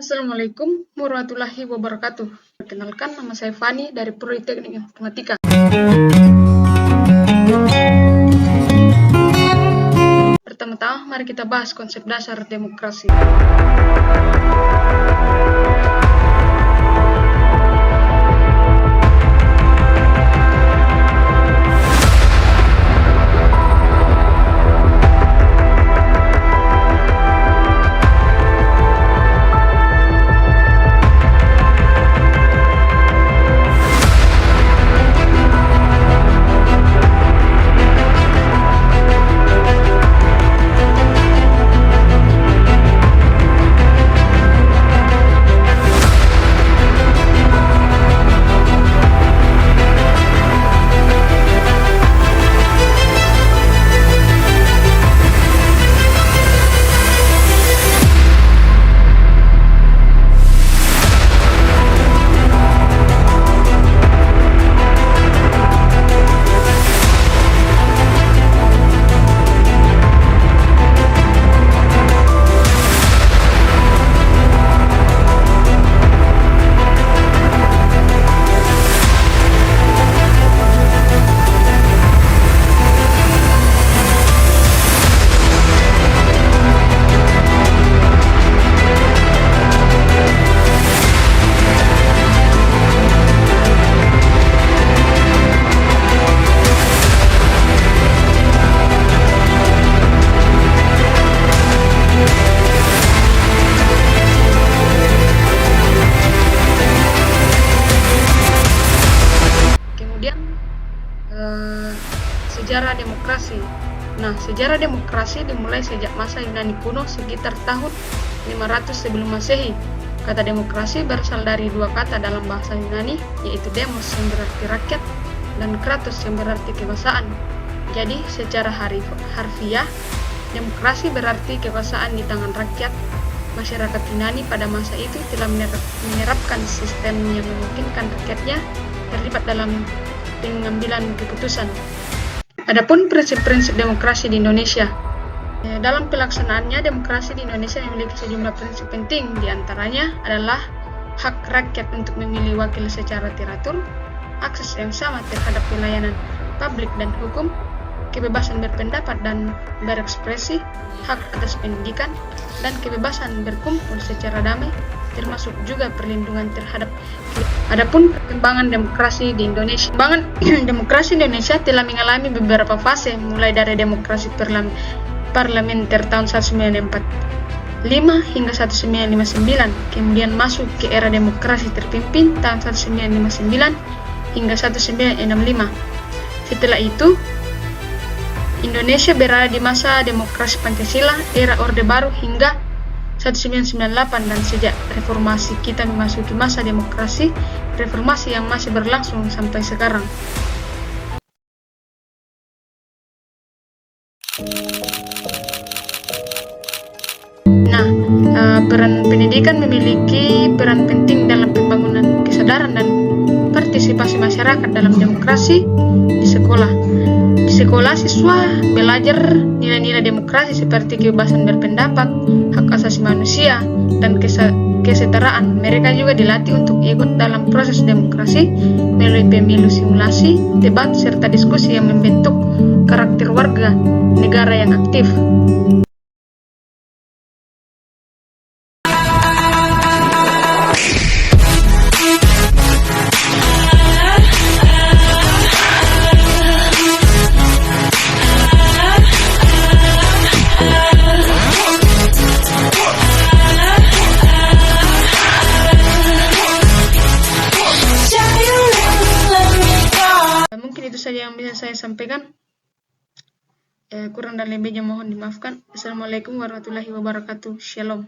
Assalamualaikum warahmatullahi wabarakatuh. Perkenalkan, nama saya Fani dari Prodi Teknik Informatika. Pertama-tama, mari kita bahas konsep dasar demokrasi. Sejarah demokrasi. Sejarah demokrasi dimulai sejak masa Yunani kuno sekitar tahun 500 sebelum Masehi. Kata demokrasi berasal dari dua kata dalam bahasa Yunani, yaitu demos yang berarti rakyat dan kratos yang berarti kekuasaan. Jadi, secara harfiah, demokrasi berarti kekuasaan di tangan rakyat. Masyarakat Yunani pada masa itu telah menerapkan sistem yang memungkinkan rakyatnya terlibat dalam pengambilan keputusan. Adapun prinsip-prinsip demokrasi di Indonesia. Dalam pelaksanaannya, demokrasi di Indonesia memiliki sejumlah prinsip penting. Di antaranya adalah hak rakyat untuk memilih wakil secara teratur, akses yang sama terhadap pelayanan publik dan hukum, kebebasan berpendapat dan berekspresi, hak atas pendidikan, dan kebebasan berkumpul secara damai, termasuk juga perlindungan terhadap. Adapun perkembangan demokrasi di Indonesia. Perkembangan demokrasi di Indonesia telah mengalami beberapa fase, mulai dari demokrasi parlementer tahun 1945 hingga 1959, kemudian masuk ke era demokrasi terpimpin tahun 1959 hingga 1965. Setelah itu, Indonesia berada di masa demokrasi Pancasila, era Orde Baru hingga 1998, dan sejak reformasi kita memasuki masa demokrasi reformasi yang masih berlangsung sampai sekarang. Peran pendidikan memiliki peran penting dalam pembangunan kesadaran dan partisipasi masyarakat dalam demokrasi di sekolah. Di sekolah, siswa belajar nilai-nilai demokrasi seperti kebebasan berpendapat, hak asasi manusia, dan kesetaraan. Mereka juga dilatih untuk ikut dalam proses demokrasi melalui pemilu, simulasi, debat, serta diskusi yang membentuk karakter warga negara yang aktif. Mungkin itu saja yang bisa saya sampaikan. Kurang dan lebihnya mohon dimaafkan. Assalamualaikum warahmatullahi wabarakatuh. Shalom.